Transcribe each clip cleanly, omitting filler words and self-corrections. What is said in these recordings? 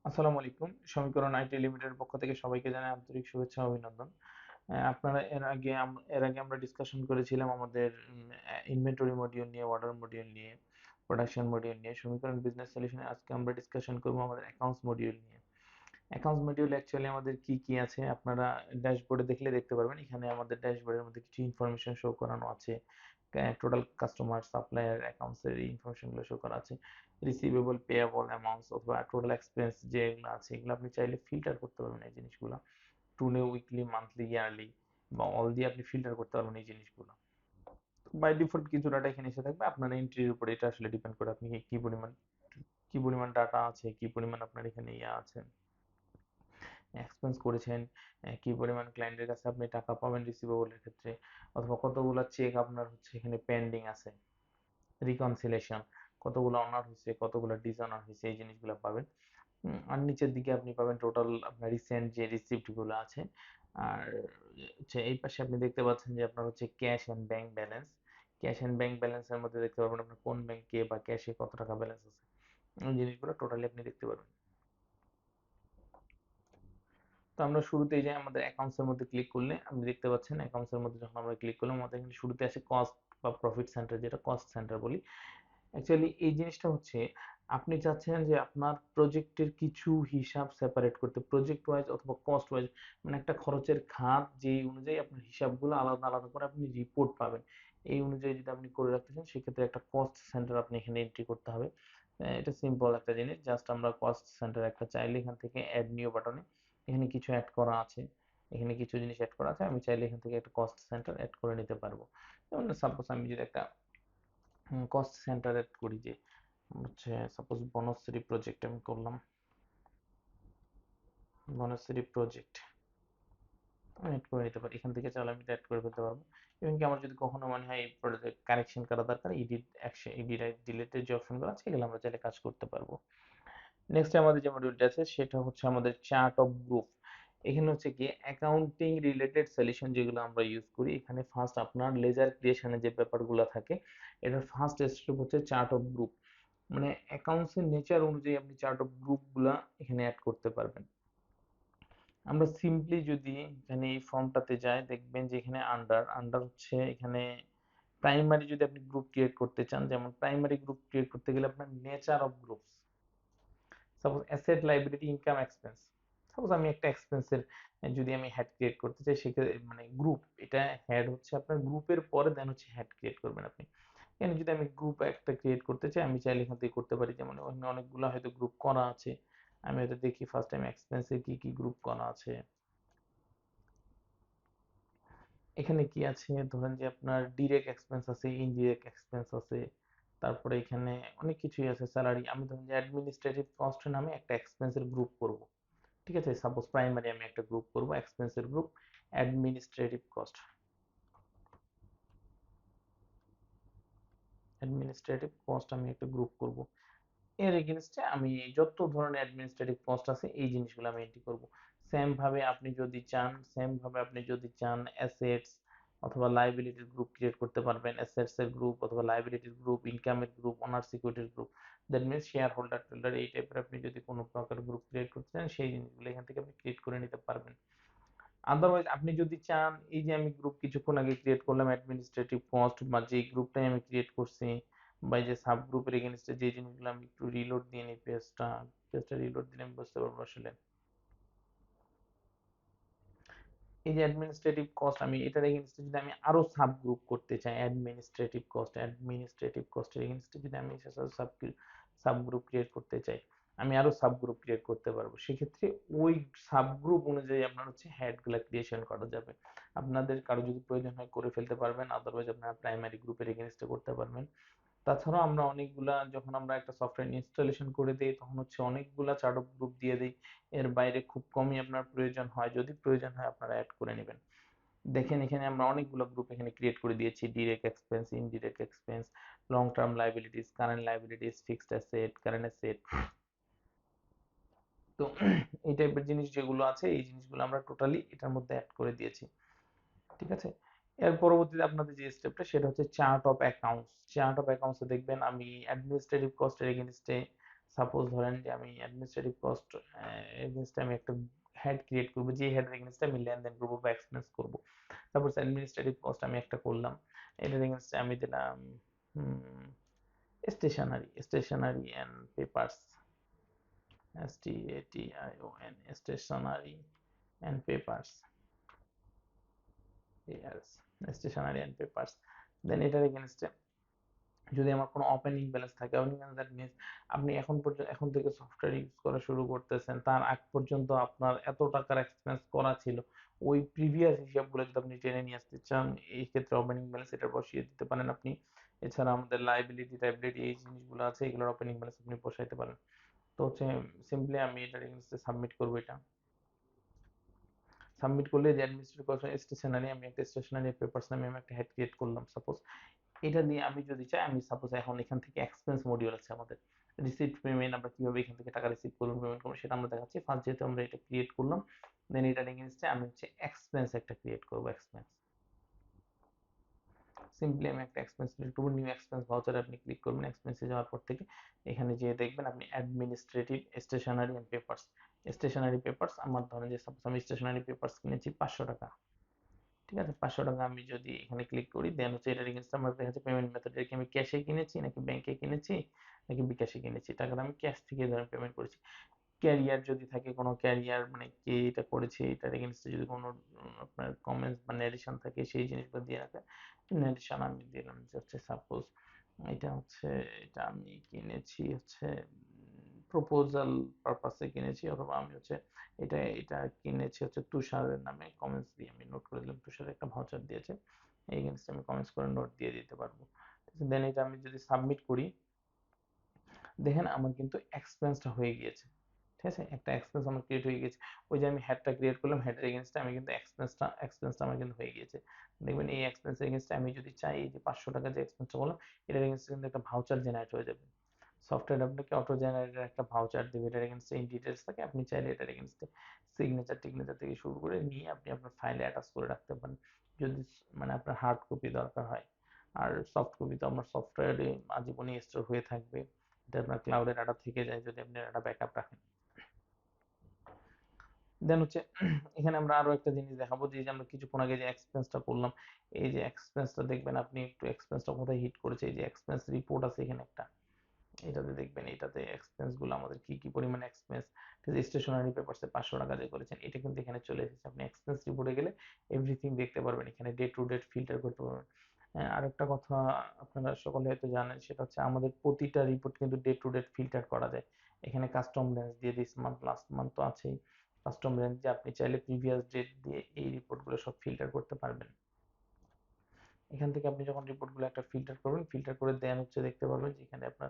আসসালামু আলাইকুম। সমীকরণ আইটি লিমিটেডের পক্ষ থেকে সবাইকে জানাই আন্তরিক শুভেচ্ছা ও অভিনন্দন। আপনারা এর আগে আমরা ডিসকাশন করেছিলাম আমাদের ইনভেন্টরি মডিউল নিয়ে, অর্ডার মডিউল নিয়ে, প্রোডাকশন মডিউল নিয়ে। সমীকরণ বিজনেস সলিউশনে আজকে আমরা ডিসকাশন করব আমাদের অ্যাকাউন্টস মডিউল নিয়ে। অ্যাকাউন্টস মডিউল অ্যাকচুয়ালি আমাদের কি কি আছে আপনারা ড্যাশবোর্ডে দেখলে দেখতে পারবেন। এখানে আমাদের ড্যাশবোর্ডের মধ্যে কিছু ইনফরমেশন শো করানো আছে। টোটাল কাস্টমার, সাপ্লায়ার অ্যাকাউন্টস এর ইনফরমেশন গুলো শো করা আছে। রিসিভেবল, পেয়েবল অ্যামাউন্টস অথবা টোটাল এক্সপেন্স যেগুলো আছে এগুলো আপনি চাইলে ফিল্টার করতে পারবেন এই জিনিসগুলো। টুডে, উইকলি, মান্থলি, ইয়ারলি বা অল দিয়ে আপনি ফিল্টার করতে পারবেন এই জিনিসগুলো। বাই ডিফল্ট কিছু ডাটা এখানে এসে থাকবে, আপনার এন্ট্রির উপরে এটা আসলে ডিপেন্ড করে আপনি কি পরিমাণ ডাটা আছে, কি পরিমাণ আপনার এখানে ইয়া আছে, এক্সপেন্স করেছেন, কি পরিমাণ ক্লায়েন্টের কাছে আপনি টাকা পাবেন রিসিভেবলের ক্ষেত্রে, অথবা কতগুলো চেক আপনার হচ্ছে এখানে পেন্ডিং আছে, রিকনসিলেশন, কতগুলো অনার হয়েছে, কতগুলো ডিসঅনার হয়েছে, এই জিনিসগুলো পাবেন। আর নিচের দিকে আপনি পাবেন টোটাল আপনার রিসেন্ট যে রিসিপ্ট গুলো আছে। আর হচ্ছে এই পাশে আপনি দেখতে পাচ্ছেন যে আপনার হচ্ছে cash and bank balance. Cash and bank ব্যালেন্সের মধ্যে দেখতে পারবেন আপনার কোন ব্যাংকে বা ক্যাশে কত টাকা ব্যালেন্স আছে, এই জিনিসগুলো টোটালি আপনি দেখতে পারবেন। তো আমরা শুরুতেই যে আমাদের অ্যাকাউন্টস এর মধ্যে ক্লিক করলে আপনি দেখতে পাচ্ছেন, অ্যাকাউন্টস এর মধ্যে যখন আমরা ক্লিক করলাম আমাদের এখানে শুরুতে আসে কস্ট বা প্রফিট সেন্টার, যেটা কস্ট সেন্টার বলি। অ্যাকচুয়ালি এই জিনিসটা হচ্ছে আপনি চাচ্ছেন যে আপনার প্রজেক্টের কিছু হিসাব সেপারেট করতে, প্রজেক্ট ওয়াইজ অথবা কস্ট ওয়াইজ, মানে একটা খরচের খাত যেই অনুযায়ী আপনার হিসাবগুলো আলাদা আলাদা করে আপনি রিপোর্ট পাবেন, এই অনুযায়ী যদি আপনি করে রাখতে চান সেক্ষেত্রে একটা কস্ট সেন্টার আপনি এখানে এন্ট্রি করতে হবে। এটা সিম্পল একটা জিনিস, জাস্ট আমরা কস্ট সেন্টার একটা চাইলে এখান থেকে অ্যাড নিউ বাটনে এখানে কিছু অ্যাড করা আছে, এখানে কিছু জিনিস অ্যাড করা আছে, আমি চাইলে এখান থেকে একটা কস্ট সেন্টার অ্যাড করে নিতে পারবো। যেমন সাপোজ আমি যদি একটা কস্ট সেন্টার অ্যাড করি, যে হচ্ছে সাপোজ বনশ্রী প্রজেক্ট আমি করলাম, বনশ্রী প্রজেক্ট আমি অ্যাড করে নিতে পারি, এখান থেকে চাইলে আমি অ্যাড করে ফেলতে পারবো। এবং কি আমার যদি কখনো মনে হয় এই প্রজেক্ট কারেকশন করা দরকার, এডিট অ্যাকশন, এডিট ডিলিটের যে অপশনগুলো আছে এগুলো আমরা চাইলে কাজ করতে পারবো। নেক্সট আমাদের যে মডিউলটা আছে সেটা হচ্ছে আমাদের চার্ট অফ গ্রুপ। এখানে হচ্ছে কি অ্যাকাউন্টিং রিলেটেড সলিউশন যেগুলো আমরা ইউজ করি, এখানে ফার্স্ট আপনার লেজার ক্রিয়েশনের যে ব্যাপারগুলো থাকে, এটার ফার্স্ট স্টেপ হচ্ছে চার্ট অফ গ্রুপ। মানে অ্যাকাউন্টস এর নেচার অনুযায়ী আপনি চার্ট অফ গ্রুপ গুলা এখানে অ্যাড করতে পারবেন। আমরা সিম্পলি যদি এখানে এই ফর্মটাতে যাই, দেখবেন যে এখানে আন্ডার আন্ডার হচ্ছে এখানে প্রাইমারি যদি আপনি গ্রুপ ক্রিয়েট করতে চান, যেমন প্রাইমারি গ্রুপ ক্রিয়েট করতে গেলে আপনার nature of group, suppose asset, liability, income, expense. Suppose আমি একটা এক্সপেন্সের যদি আমি হেড ক্রিয়েট করতে চাই, সেক্ষেত্রে মানে গ্রুপ, এটা হেড হচ্ছে আপনার গ্রুপের পরে দেন হচ্ছে হেড ক্রিয়েট করবেন আপনি। এখানে যদি আমি গ্রুপ একটা ক্রিয়েট করতে চাই আমি চাইলে এখান থেকে করতে পারি, যেমন অন্য অনেকগুলো হয়তো গ্রুপ করা আছে। আমি হয়তো দেখি ফার্স্ট টাইম এক্সপেন্সে কি কি গ্রুপ করা আছে। এখানে কি আছে, ধরেন যে আপনার ডিরেক্ট এক্সপেন্স আছে, ইনডিরেক্ট এক্সপেন্স আছে, তারপরে এখানে অনেক কিছুই আছে, স্যালারি। আমি ধরেন যে অ্যাডমিনিস্ট্রেটিভ কস্ট নামে একটা এক্সপেন্সের গ্রুপ করব, ঠিক আছে? সাপোজ প্রাইমারি আমি একটা গ্রুপ করব, এক্সপেন্সের group administrative cost, administrative cost আমি একটা গ্রুপ করব। এর এগেইনস্টে আমি যত ধরনের অ্যাডমিনিস্ট্রেটিভ কস্ট আছে এই জিনিসগুলো আমি এন্ট্রি করব। সেম ভাবে আপনি যদি চান অ্যাসেটস অথবা লাইবিলিটির গ্রুপ ক্রিয়েট করতে পারবেন, অ্যাসেটস এর গ্রুপ অথবা লাইবিলিটির গ্রুপ, ইনকামের গ্রুপ, ওনার সিকিউরিটির group, that means share holder টোল্ডার, এই টাইপের আপনি যদি কোনো প্রকার গ্রুপ ক্রিয়েট করতে চান সেই জিনিসগুলো এখান থেকে আপনি ক্রিয়েট করে নিতে পারবেন। আদারওয়াইজ আপনি যদি চান, এই যে আমি গ্রুপ কিছুক্ষণ আগে ক্রিয়েট করলাম অ্যাডমিনিস্ট্রেটিভ কস্ট, বা যে গ্রুপটাই আমি ক্রিয়েট করছি, বা এই যে সাব গ্রুপের এগেইনস্টে যে জিনিসগুলো, আমি একটু রিলোড দিয়ে নিই পেজটা রিলোড দিলে আমি বুঝতে পারবো আসলে। এই যে অ্যাডমিনিস্ট্রেটিভ কস্ট, আমি এটার এগেইনস্টে যদি আমি আরো সাব গ্রুপ করতে চাই, অ্যাডমিনিস্ট্রেটিভ কস্টের এগেইনস্টে যদি আমি সাব গ্রুপ ক্রিয়েট করতে চাই, আমি আরো সাব গ্রুপ ক্রিয়েট করতে পারবো। সেক্ষেত্রে ওই সাব গ্রুপ অনুযায়ী আপনার হচ্ছে হেড গুলা ক্রিয়েশন করা যাবে। আপনাদের কারো যদি প্রয়োজন হয় করে ফেলতে পারবেন, আদারওয়াইজ আপনারা প্রাইমারি গ্রুপের এগেইনস্টে করতে পারবেন। তাছাড়াও আমরা অনেকগুলা, যখন আমরা একটা সফটওয়্যার ইনস্টলেশন করে দেই তখন হচ্ছে অনেকগুলা চার্ট অফ গ্রুপ দিয়ে দেই, এর বাইরে খুব কমই আপনার প্রয়োজন হয়, যদি প্রয়োজন হয় আপনারা অ্যাড করে নেবেন। দেখেন এখানে আমরা অনেকগুলো গ্রুপ এখানে ক্রিয়েট করে দিয়েছি, direct expense, indirect expense, long term liabilities, current liabilities, fixed asset, current asset. তো এই টাইপের জিনিস যেগুলো আছে এই জিনিসগুলো আমরা টোটালি এটার মধ্যে অ্যাড করে দিয়েছি, ঠিক আছে? এর পরবর্তীতে আপনাদের যে স্টেপটা সেটা হচ্ছে chart of accounts. Chart of অ্যাকাউন্টসে দেখবেন আমি অ্যাডমিনিস্ট্রেটিভ কস্টের এগেইনস্টে সাপোজ ধরেন যে আমি অ্যাডমিনিস্ট্রেটিভ কস্ট এগেনস্টে আমি একটা হেড ক্রিয়েট করবো, যে হেড এগেনস্টে আমি লেনদেন করবো বা এক্সপেন্স করবো। সাপোজ অ্যাডমিনিস্ট্রেটিভ কস্ট আমি একটা করলাম, এটার এগেনস্টে আমি দিলাম stationery and papers, STATION, stationery and papers, stationery and papers. Then এটার এগেনস্টে যদি আমার কোনো ওপেনিং ব্যালেন্স থাকে, ওপেনিং ব্যালেন্স দ্যাট মিনস আপনি এখন থেকে সফটওয়্যার ইউজ করা শুরু করতেছেন, তার আগ পর্যন্ত আপনার এত টাকার এক্সপেন্স করা ছিল, ওই প্রিভিয়াস হিসাবগুলো যদি আপনি টেনে নিয়ে আসতে চান, এই ক্ষেত্রে ওপেনিং ব্যালেন্স এটা বসিয়ে দিতে পারেন আপনি। এছাড়া আমাদের লাইবিলিটি টাইবিলিটি এই জিনিসগুলো আছে, এগুলোর ওপেনিং ব্যালেন্স আপনি বসাইতে পারেন। তো হচ্ছে সিম্পলি আমি এটা সাবমিট করবো। এটা সাবমিট করলে যে অ্যাডমিনিস্ট্রেটিভ কস্ট স্টেশনারি, আমি একটা স্টেশনারি পেপারস নামে আমি একটা হেড ক্রিয়েট করলাম সাপোজ। এটা দিয়ে আমি যদি চাই, আমি সাপোজ এখন এখান থেকে এক্সপেন্স মডিউল আছে আমাদের, রিসিপ্ট পেমেন্ট আমরা কিভাবে এখান থেকে টাকা রিসিভ করবো, পেমেন্ট করবো, সেটা আমরা দেখাচ্ছি। ফার্স্ট যেহেতু আমরা এটা ক্রিয়েট করলাম, দেন এটার এগেইনস্টে আমি হচ্ছে এক্সপেন্স একটা ক্রিয়েট করবো। এক্সপেন্স সিম্পলি আমি একটা এক্সপেন্স ক্রিয়েট করবো, নিউ এক্সপেন্স ভাউচারে আপনি ক্লিক করবেন। এক্সপেন্সে যাওয়ার পর থেকে এখানে যেয়ে দেখবেন আপনি administrative stationery and papers, stationery papers আমার ধরেন যে সাপোজ আমি স্টেশনারি পেপারস কিনেছি 500 টাকা, ঠিক আছে। 500 টাকা আমি যদি এখানে ক্লিক করি, দেন হচ্ছে এটার এগেইনস্টে আমার দেখা যাচ্ছে পেমেন্ট মেথড, এটা কি আমি ক্যাশে কিনেছি নাকি ব্যাংকে কিনেছি নাকি বিকাশে কিনেছি, টাকাটা আমি ক্যাশ থেকে ধরেন পেমেন্ট করেছি। ক্যারিয়ার যদি থাকে, কোনো ক্যারিয়ার মানে কে এটা করেছে, এটার এগেইনস্টে যদি কোনো আপনার কমেন্টস বা ন্যারেশন থাকে, সেই জিনিসগুলো দিয়ে রাখে। ন্যারেশন আমি দিলাম যে হচ্ছে সাপোজ এটা হচ্ছে, এটা আমি কিনেছি হচ্ছে প্রপোজাল পারপাসে কিনেছি, অথবা আমি হচ্ছে এটা কিনেছি হচ্ছে তুষারের নামে, কমেন্টস দিয়ে আমি নোট করে দিলাম তুষার একটা ভাউচার দিয়েছে, এই এগেইনস্টে আমি কমেন্টস করে নোট দিয়ে দিতে পারবো। দেন এটা আমি যদি সাবমিট করি, দেখেন আমার কিন্তু এক্সপেন্সটা হয়ে গিয়েছে, ঠিক আছে। একটা এক্সপেন্স আমার ক্রিয়েট হয়ে গেছে, ওই যে আমি হেডটা ক্রিয়েট করলাম, হেডের এগেইনস্টে আমি কিন্তু এক্সপেন্সটা আমার কিন্তু হয়ে গিয়েছে। দেখবেন এই এক্সপেন্সের এগেইনস্টে আমি যদি চাই, এই যে 500 টাকা যে এক্সপেন্সটা করলাম, এটার এগেইনস্টে কিন্তু একটা ভাউচার জেনারেট হয়ে যাবে। সফটওয়্যার আপনাকে অটো জেনারেটর একটা ভাউচার দেবে, এটার এগেইনস্টে ইন ডিটেইলস থাকে, আপনি চাইলে এটার এগেইনস্টে সিগনেচার টিগনেচার থেকে শুরু করে নিয়ে আপনি আপনার ফাইলে অ্যাটাচ করে রাখতে পারেন, যদি মানে আপনার হার্ড কপি দরকার হয়। আর সফট কপি তো আমার সফটওয়্যারে আজীবনই স্টোর হয়ে থাকবে, এটা আপনার ক্লাউডে ডাটা থেকে যায় যদি আপনি ডাটা ব্যাকআপ রাখেন। দেন হচ্ছে এখানে আমরা আরো একটা জিনিস দেখাবো, যে আমরা কিছুক্ষণ আগে যে এক্সপেন্সটা করলাম, এই যে এক্সপেন্সটা দেখবেন আপনি একটু, এক্সপেন্সটা কোথায় হিট করেছে, এই যে এক্সপেন্স রিপোর্ট আছে এখানে একটা, এটাতে দেখবেন, এটাতে এক্সপেন্স গুলো আমাদের কি কি পরিমাণ এক্সপেন্স, স্টেশনারি পেপারসে 500 টাকা যে করেছেন, এটা কিন্তু এখানে চলে এসেছে। আপনি এক্সপেন্স রিপোর্টে গেলে এভরিথিং দেখতে পারবেন, এখানে ডে টু ডেট ফিল্টার করতে পারবেন। আরেকটা কথা আপনারা সকলে হয়তো জানেন, সেটা হচ্ছে আমাদের প্রতিটা রিপোর্ট কিন্তু ডে টু ডেট ফিল্টার করা যায়। এখানে কাস্টম রেঞ্জ দিয়ে দিস মান্থ, লাস্ট মান্থ তো আছেই, কাস্টম রেঞ্জ দিয়ে আপনি চাইলে প্রিভিয়াস ডেট দিয়ে এই রিপোর্টগুলো সব ফিল্টার করতে পারবেন। এখান থেকে আপনি যখন রিপোর্টগুলো একটা ফিল্টার করবেন, ফিল্টার করে দেন হচ্ছে দেখতে পারবেন যে এখানে আপনার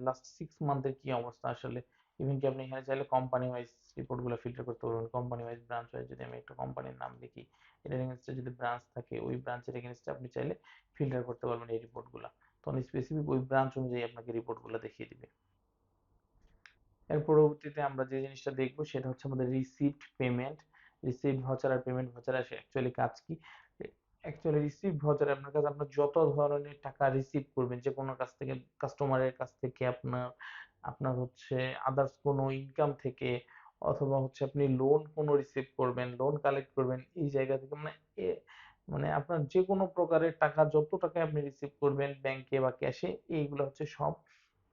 লাস্ট 6 মান্থের কি অবস্থা আসলে। ইভেন কি আপনি এখানে চাইলে কোম্পানি ওয়াইজ রিপোর্টগুলো ফিল্টার করতে পারবেন, কোম্পানি ওয়াইজ, ব্রাঞ্চ ওয়াইজ। যদি আমি একটা কোম্পানির নাম লিখি, এটার এগেইনস্টে যদি ব্রাঞ্চ থাকে, ওই ব্রাঞ্চের এগেইনস্টে আপনি চাইলে ফিল্টার করতে পারবেন এই রিপোর্টগুলো, তখন স্পেসিফিক ওই ব্রাঞ্চ অনুযায়ী আপনাকে রিপোর্টগুলো দেখিয়ে দিবে। এর পরবর্তীতে আমরা যে জিনিসটা দেখবো সেটা হচ্ছে আমাদের রিসিপ্ট পেমেন্ট। রিসিপ্ট ভাউচার আর পেমেন্ট ভাউচার আসে অ্যাকচুয়ালি কাজ কি। অ্যাকচুয়ালি রিসিপ্ট ভাউচার আপনার কাছে, আপনার যত ধরনের টাকা রিসিভ করবেন যে কোনো কাছ থেকে, কাস্টমারের কাছ থেকে, আপনার আপনার হচ্ছে আদার্স কোনো ইনকাম থেকে, অথবা হচ্ছে আপনি লোন কোনো রিসিভ করবেন, লোন কালেক্ট করবেন, এই জায়গা থেকে মানে মানে আপনার যে কোনো প্রকারের টাকা, যত টাকা আপনি রিসিভ করবেন ব্যাংকে বা ক্যাশে, এইগুলো হচ্ছে সব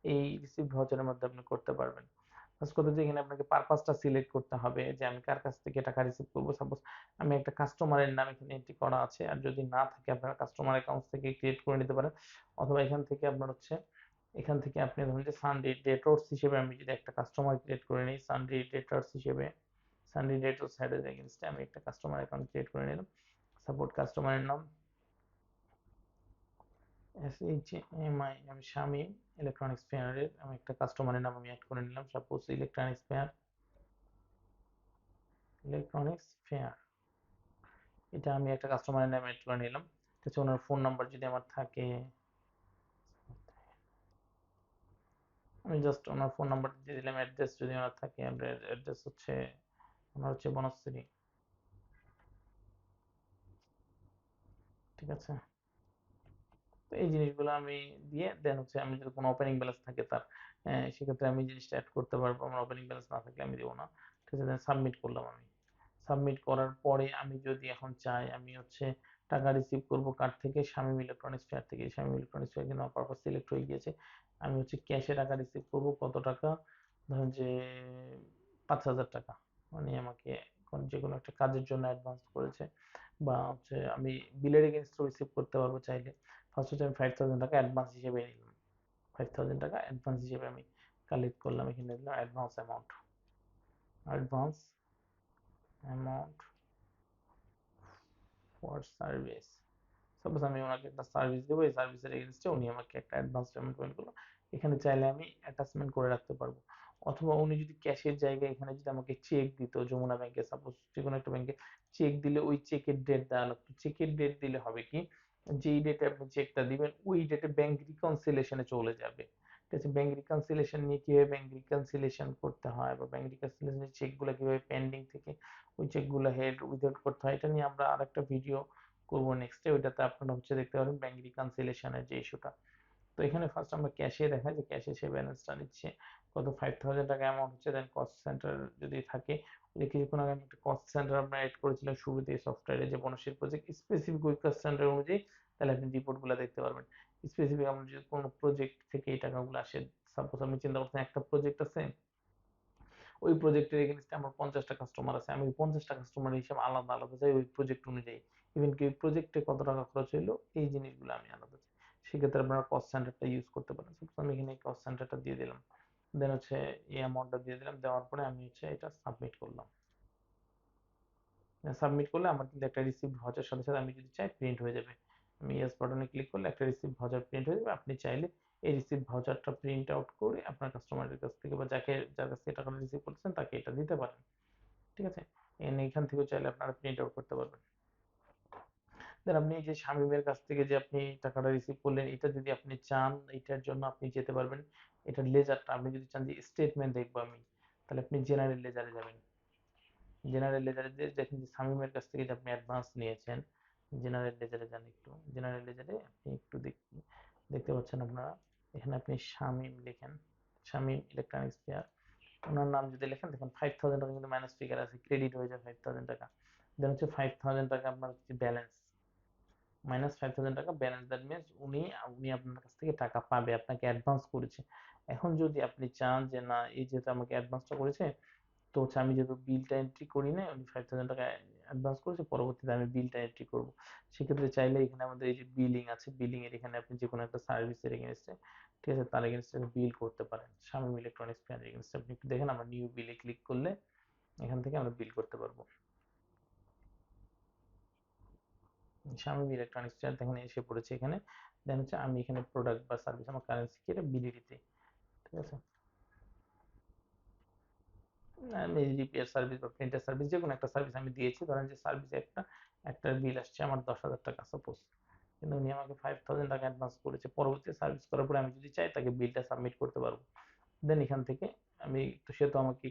এই রিসিপ্ট ভাউচারের মাধ্যমে আপনি করতে পারবেন। ফার্স্ট কথা যে এখানে আপনাকে পারপাসটা সিলেক্ট করতে হবে, যে আমি কার কাছ থেকে টাকা রিসিভ করবো। সাপোজ আমি একটা কাস্টমারের নাম এখানে এন্ট্রি করা আছে, আর যদি না থাকে আপনারা কাস্টমার অ্যাকাউন্ট থেকে ক্রিয়েট করে নিতে পারেন, অথবা এখান থেকে আপনার হচ্ছে, এখান থেকে আপনি ধরুন যে সানডে ডেটরস হিসেবে আমি যদি একটা কাস্টমার ক্রিয়েট করে নিই, সানডে ডেটরস হিসেবে, সানডে ডেটরস হেডের এগেইনস্টে আমি একটা কাস্টমার অ্যাকাউন্ট ক্রিয়েট করে নিলাম। সাপোর্ট কাস্টমারের নাম SHMI, আমি শামীম, ইলেকট্রনিক্স ফেয়ারের আমি একটা কাস্টমারের নাম আমি অ্যাড করে নিলাম, সাপোজ ইলেকট্রনিক্স ফেয়ার, এটা আমি একটা কাস্টমারের নাম অ্যাড করে নিলাম। ঠিক আছে, ওনার ফোন নাম্বার যদি আমার থাকে, আমি জাস্ট ওনার ফোন নাম্বার দিয়ে দিলাম। অ্যাড্রেস যদি ওনার থাকে, অ্যাড্রেস হচ্ছে ওনার হচ্ছে বনশ্রী, ঠিক আছে। তো এই জিনিসগুলো আমি দিয়ে দেন হচ্ছে আমি যদি কোনো ওপেনিং ব্যালেন্স থাকে তার, সেক্ষেত্রে আমি জিনিসটা অ্যাড করতে পারবো, আমার ওপেনিং ব্যালেন্স না থাকলে আমি দেবো না। ঠিক আছে, দেন সাবমিট করলাম আমি। সাবমিট করার পরে আমি যদি এখন চাই আমি হচ্ছে টাকা রিসিভ করব কার থেকে, শামীম ইলেকট্রনিক্স ফেয়ার থেকে। শামীম ইলেকট্রনিক্স ফেয়ার কিন্তু আমার পারপাস সিলেক্ট হয়ে গিয়েছে। আমি হচ্ছে ক্যাশে টাকা রিসিভ করব, কত টাকা, ধরেন যে 5,000 টাকা, মানে আমাকে যে কোনো একটা কাজের জন্য অ্যাডভান্স করেছে, বা হচ্ছে আমি বিলের এগেনস্টও রিসিভ করতে পারবো চাইলে। ফার্স্ট হচ্ছে আমি 5,000 টাকা অ্যাডভান্স হিসেবে নিলাম, 5,000 টাকা অ্যাডভান্স হিসেবে আমি কালেক্ট করলাম, এখানে দিলাম advance amount, advance amount for service. Suppose আমি ওনাকে একটা সার্ভিস দেবো, এই সার্ভিসের এগেইনস্টে উনি আমাকে একটা অ্যাডভান্স পেমেন্ট করলো। এখানে চাইলে আমি অ্যাটাচমেন্ট করে রাখতে পারবো, অথবা উনি যদি ক্যাশের জায়গায় এখানে যদি আমাকে চেক দিত, যমুনা ব্যাংকে সাপোজ যে কোনো একটা ব্যাংকে চেক দিলে ওই চেকের ডেট দেওয়া লাগতো। চেকের ডেট দিলে হবে কি, যেই ডেটে আপনি চেকটা দিবেন ওই ডেটে ব্যাংক রিকনসিলেশনে চলে যাবে। ঠিক আছে, ব্যাংক রিকনসিলেশন নিয়ে কিভাবে ব্যাংক রিকনসিলেশন করতে হয়, বা ব্যাংক রিকনসিলেশনের চেকগুলো কিভাবে পেন্ডিং থেকে ওই চেকগুলো হেড উইথআউট করতে হয়, এটা নিয়ে আমরা আরেকটা ভিডিও করবো নেক্সটে, ওইটাতে আপনারা হচ্ছে দেখতে পারেন ব্যাংক রিকনসিলেশনের যে ইস্যুটা। তো এখানে ফার্স্ট আমরা ক্যাশে দেখাই যে ক্যাশে সে ব্যালেন্সটা নিচ্ছে কত, 5,000 টাকা অ্যামাউন্ট হচ্ছে। দেন কস্ট সেন্টার যদি থাকে, ওই যে কিছুক্ষণ আগে আমি একটা কস্ট সেন্টার আমরা এড করেছিলাম শুরুতে সফটওয়্যারে, যে বনশীর প্রজেক্ট স্পেসিফিক ওই কস্ট সেন্টার অনুযায়ী, তাহলে আপনি রিপোর্টগুলো দেখতে পারবেন। স্পেসিফিক আমরা যদি কোনো প্রজেক্ট থেকে এই টাকাগুলো আসে, সাপোজ আমি চিন্তা করতেন একটা প্রজেক্ট আছে, ওই প্রজেক্টের এগেইনস্টে আমার 50টা কাস্টমার আছে, আমি ওই 50টা কাস্টমারের হিসাব আলাদা আলাদা চাই ওই প্রজেক্ট অনুযায়ী। ইভেন কি ওই প্রজেক্টে কত টাকা খরচ হইলো এই জিনিসগুলো আমি আলাদা চাই। সেক্ষেত্রে আপনারা কস্ট সেন্টারটা ইউজ করতে পারেন। সাপোজ আমি এখানে কস্ট সেন্টারটা দিয়ে দিলাম, দেন হচ্ছে এই অ্যামাউন্টটা দিয়ে দিলাম, দেওয়ার পরে আমি হচ্ছে এটা সাবমিট করলাম। সাবমিট করলে আমার কিন্তু একটা রিসিপ্ট ভাউচার সাথে সাথে আমি যদি চাই প্রিন্ট হয়ে যাবে। আমি ইয়েস বাটনে ক্লিক করলে একটা রিসিপ্ট ভাউচার প্রিন্ট হয়ে যাবে। আপনি চাইলে এই রিসিপ্ট ভাউচারটা প্রিন্ট আউট করে আপনার কাস্টমারের কাছ থেকে, বা যার কাছ থেকে টাকাটা রিসিভ করছেন তাকে এটা দিতে পারেন। ঠিক আছে, এখান থেকেও চাইলে আপনারা প্রিন্ট আউট করতে পারবেন। দেন আপনি এই যে শামীমের কাছ থেকে যে আপনি টাকাটা রিসিভ করলেন, এটা যদি আপনি চান এটার জন্য আপনি যেতে পারবেন, এটার লেজারটা আপনি যদি চান যে স্টেটমেন্ট দেখবো আমি, তাহলে আপনি জেনারেল লেজারে যাবেন। জেনারেল লেজারে যে দেখেন যে শামীমের কাছ থেকে যে আপনি অ্যাডভান্স নিয়েছেন, জেনারেল লেজারে যান একটু, জেনারেল লেজারে আপনি একটু দেখতে পাচ্ছেন আপনারা, এখানে আপনি শামীম লেখেন, শামীম ইলেকট্রনিক্স ফেয়ার, ওনার নাম যদি লেখেন দেখেন 5,000 টাকা কিন্তু মাইনাস ফিগার আছে, ক্রেডিট হয়ে যায় 5,000 টাকা। দেন হচ্ছে 5,000 টাকা আপনার হচ্ছে ব্যালেন্স, মাইনাস 5,000 টাকা ব্যালেন্স, দ্যাট মিনস উনি উনি আপনার কাছ থেকে টাকা পাবে, আপনাকে অ্যাডভান্স করেছে। এখন যদি আপনি চান যে না এই যেহেতু আমাকে অ্যাডভান্সটা করেছে, তো হচ্ছে আমি যেহেতু বিলটা এন্ট্রি করি না, উনি 5,000 টাকা অ্যাডভান্স করেছে, পরবর্তীতে আমি বিলটা এন্ট্রি করব। সেক্ষেত্রে চাইলে এখানে আমাদের এই যে বিলিং আছে, বিলিং এর এখানে আপনি যে কোনো একটা সার্ভিসের এগেইনস্টে, ঠিক আছে, তার এগেইনস্টে বিল করতে পারেন। শামীম ইলেকট্রনিক্স ফেয়ার এগেইনস্টে আপনি একটু দেখেন, আমরা নিউ বিলে ক্লিক করলে এখান থেকে আমরা বিল করতে পারবো। শামীম ইলেকট্রনিক্স ফেয়ার দেখেন এসে পড়েছে এখানে। দেন হচ্ছে আমি এখানে প্রোডাক্ট বা সার্ভিস, আমার কারেন্সি কি, এটা বিডিটিতে। ঠিক আছে, আমি রিপেয়ার সার্ভিস বা প্রিন্টার সার্ভিস যে কোনো একটা সার্ভিস আমি দিয়েছি, ধরেন যে সার্ভিসে একটা বিল আসছে আমার 10,000 টাকা সাপোজ, কিন্তু উনি আমাকে 5,000 টাকা অ্যাডভান্স করেছে, পরবর্তী সার্ভিস করার পরে আমি যদি চাই তাকে বিলটা সাবমিট করতে পারবো। দেন এখান থেকে আমি তো, সে তো আমাকে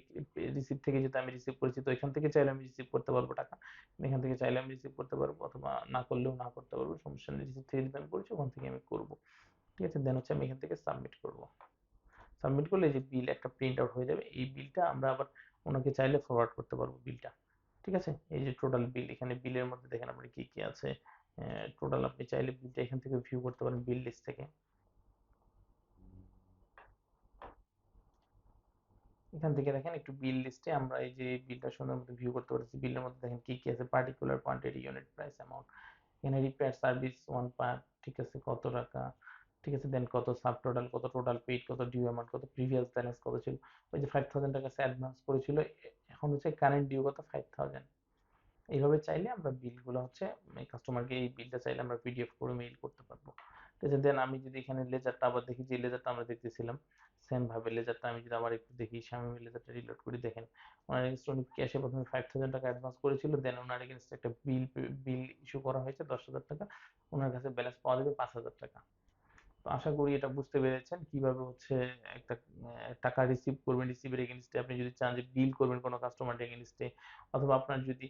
রিসিভ থেকে যেটা আমি রিসিভ করেছি, তো এখান থেকে চাইলে আমি রিসিভ করতে পারবো টাকা, এখান থেকে চাইলে আমি রিসিভ করতে পারবো, অথবা না করলেও না করতে পারবো, সমস্যা নেই। রিসিভ থেকে যেটা আমি করেছি ওখান থেকে আমি করবো। ঠিক আছে, দেন হচ্ছে আমি এখান থেকে সাবমিট করবো। সাবমিট করলে এই যে বিল একটা প্রিন্ট আউট হয়ে যাবে, এই বিলটা আমরা আবার ওনাকে চাইলে ফরওয়ার্ড করতে পারবো বিলটা। ঠিক আছে, এই যে টোটাল বিল, এখানে বিলের মধ্যে দেখেন আপনি কি কি আছে, টোটাল আপনি চাইলে বিলটা এখান থেকে ভিউ করতে পারেন বিল লিস্ট থেকে। এখান থেকে দেখেন একটু বিল লিস্টে আমরা এই যে বিলটা সুন্দর মতো ভিউ করতে পারছি। বিলের মধ্যে দেখেন কি কি আছে, particular quantity, unit price, amount, এখানে রিপেয়ার সার্ভিস ওয়ান পার্ট, ঠিক আছে, কত টাকা, ঠিক আছে, দেন কত সাব টোটাল, কত টোটাল পেইড, কত ডিউ অ্যামাউন্ট, কত প্রিভিয়াস ব্যালেন্স কত ছিল, ওই যে 5,000 টাকা সে অ্যাডভান্স করেছিল, এখন হচ্ছে কারেন্ট ডিউ কত 5,000। এইভাবে চাইলে আমরা বিলগুলো হচ্ছে কাস্টমারকে এই বিলটা চাইলে আমরা পিডিএফ করে মেইল করতে পারবো। ঠিক আছে, দেন আমি যদি এখানে লেজারটা আবার দেখি, যে লেজারটা আমরা দেখতেছিলাম সেম ভাবে লেজারটা আমি যদি আবার একটু দেখি, শামিমের লেজারটা রিলোড করি, দেখেন ওনার এগেইনস্ট উনি ক্যাশে প্রথমে 5,000 টাকা অ্যাডভান্স করেছিল, দেন ওনার এগেইনস্ট একটা বিল ইস্যু করা হয়েছে 10,000 টাকা, ওনার কাছে ব্যালেন্স পাওয়া যাবে 5,000 টাকা। তো আশা করি এটা বুঝতে পেরেছেন কিভাবে হচ্ছে একটা টাকা রিসিভ করবেন, রিসিভের এগেইনস্টে আপনি যদি চান যে বিল করবেন কোনো কাস্টমার এগেইনস্টে, অথবা আপনার যদি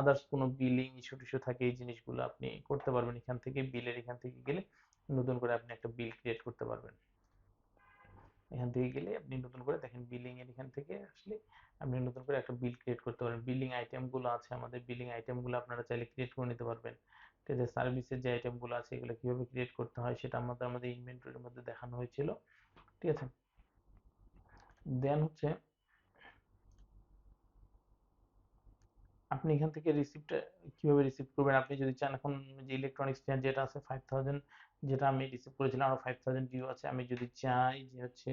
আদার্স কোনো বিলিং ইস্যু টিস্যু থাকে, এই জিনিসগুলো আপনি করতে পারবেন এখান থেকে, বিলের এখান থেকে গেলে নতুন করে আপনি একটা বিল ক্রিয়েট করতে পারবেন। এখান থেকে গেলে আপনি নতুন করে দেখেন বিলিং এর এখান থেকে আসলে আপনি নতুন করে একটা বিল ক্রিয়েট করতে পারেন। বিলিং আইটেম গুলো আছে আমাদের, বিলিং আইটেম গুলো আপনারা চাইলে ক্রিয়েট করে নিতে পারবেন। ঠিক আছে, সার্ভিসের যে আইটেম গুলো আছে এগুলো কিভাবে ক্রিয়েট করতে হয় সেটা আমাদের ইনভেন্টরির মধ্যে দেখানো হয়েছিল। ঠিক আছে, দেন হচ্ছে আপনি এখান থেকে রিসিপ্টটা কিভাবে রিসিভ করবেন। আপনি যদি চান এখন যে ইলেকট্রনিক্স যেটা আছে 5000, যেটা আমি রিসিভ করেছিলাম আরো 5000 ডিউ আছে, আমি যদি চাই যে হচ্ছে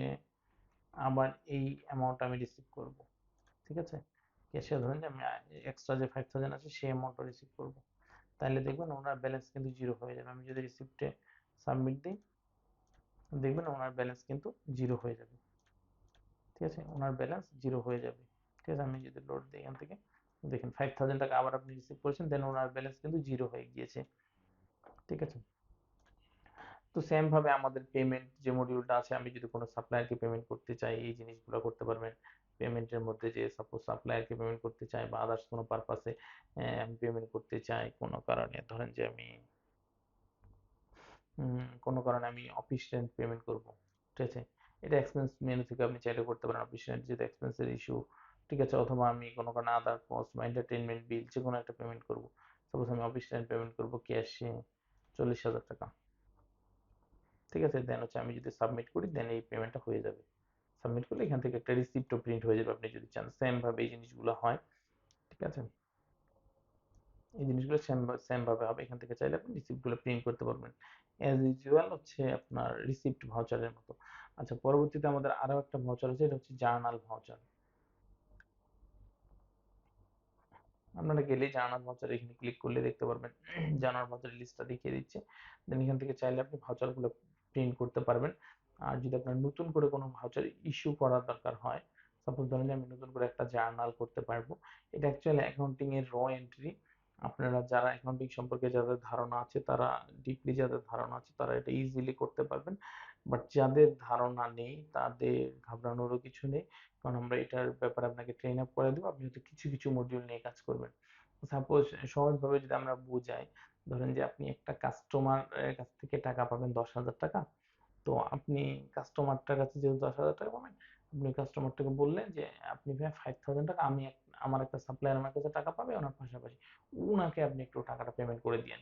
আবার এই অ্যামাউন্ট আমি রিসিভ করব, ঠিক আছে, ক্যাশে ধরেন যে আমি এক্সট্রা যে 5000 আছে সেই অ্যামাউন্টটা রিসিভ করব, তাহলে দেখবেন ওনার ব্যালেন্স কিন্তু জিরো হয়ে যাবে। আমি যদি রিসিপ্টে সাবমিট দিই দেখবেন ওনার ব্যালেন্স কিন্তু জিরো হয়ে যাবে। ঠিক আছে, ওনার ব্যালেন্স জিরো হয়ে যাবে। ঠিক আছে, আমি যদি লোড দিই এখান থেকে দেখেন 5000 টাকা আবার আপনি রিসিভ করেছেন, দেন ওনার ব্যালেন্স কিন্তু জিরো হয়ে গিয়েছে। ঠিক আছে, তো সেম ভাবে আমাদের পেমেন্ট যে মডিউলটা আছে, আমি যদি কোনো সাপ্লায়ারকে পেমেন্ট করতে চাই এই জিনিসগুলো করতে পারবেন। পেমেন্টের মধ্যে যে সাপোজ সাপ্লায়ারকে পেমেন্ট করতে চাই বা আদার্স কোনো পারপাসে আমি পেমেন্ট করতে চাই, কোনো কারণে ধরেন যে আমি কোনো কারণে আমি অফিস রেন্ট পেমেন্ট করব, ঠিক আছে, এটা এক্সপেন্স মেনু থেকে আপনি চাইলে করতে পারেন। অফিস রেন্ট যেহেতু এক্সপেন্সের ইস্যু, ঠিক আছে, অথবা আমি কোনো কারণে আদার কস্ট বা এন্টারটেইনমেন্ট বিল যে কোনো একটা পেমেন্ট করব। সাপোজ আমি অফিস রেন্ট পেমেন্ট করব ক্যাশে 40,000 টাকা। ঠিক আছে, দেন হচ্ছে আমি যদি সাবমিট করি দেন এই পেমেন্টটা হয়ে যাবে। সাবমিট করলে এখান থেকে একটা রিসিপ্টও প্রিন্ট হয়ে যাবে আপনি যদি চান। সেম ভাবে এই জিনিসগুলো হয়। ঠিক আছে, এই জিনিসগুলো সেম সেম ভাবে হবে। এখান থেকে চাইলে আপনি রিসিপ্ট গুলো প্রিন্ট করতে পারবেন অ্যাজ ইউজুয়াল হচ্ছে আপনার রিসিপ্ট ভাউচারের মতো। আচ্ছা, পরবর্তীতে আমাদের আরো একটা ভাউচার আছে, এটা হচ্ছে জার্নাল ভাউচার। আপনারা গেলেই জার্নাল ভাউচার এখানে ক্লিক করলে দেখতে পারবেন জার্নাল ভাউচারের লিস্টটা দেখিয়ে দিচ্ছে। দেন এখান থেকে চাইলে আপনি ভাউচার গুলো প্রিন্ট করতে পারবেন। আর যদি আপনার নতুন করে কোনো ভাউচার ইস্যু করার দরকার হয়, সাপোজ ধরেন যে আমি নতুন করে একটা জার্নাল করতে পারবো, এটা অ্যাকচুয়ালি অ্যাকাউন্টিং এর র এন্ট্রি। আপনারা যারা অ্যাকাউন্টিং সম্পর্কে যাদের ধারণা আছে, তারা ডিপলি যাদের ধারণা আছে তারা এটা ইজিলি করতে পারবেন। বাট যাদের ধারণা নেই তাদের ঘাবড়ানোরও কিছু নেই, কারণ আমরা এটার ব্যাপারে আপনাকে ট্রেন আপ করে দেবো। আপনি হয়তো কিছু কিছু মডিউল নিয়ে কাজ করবেন। সাপোজ সহজভাবে যদি আমরা বুঝাই, ধরেন যে আপনি একটা কাস্টমার কাছ থেকে টাকা পাবেন 10,000 টাকা। তো আপনি কাস্টমারটার কাছে যেহেতু 10,000 টাকা পাবেন, আপনি কাস্টমারটাকে বললেন যে আপনি ভাই 5,000 টাকা, আমার একটা সাপ্লায়ার আমার কাছে টাকা পাবে, ওনার পাশাপাশি উনাকে আপনি একটু টাকাটা পেমেন্ট করে দিয়েন।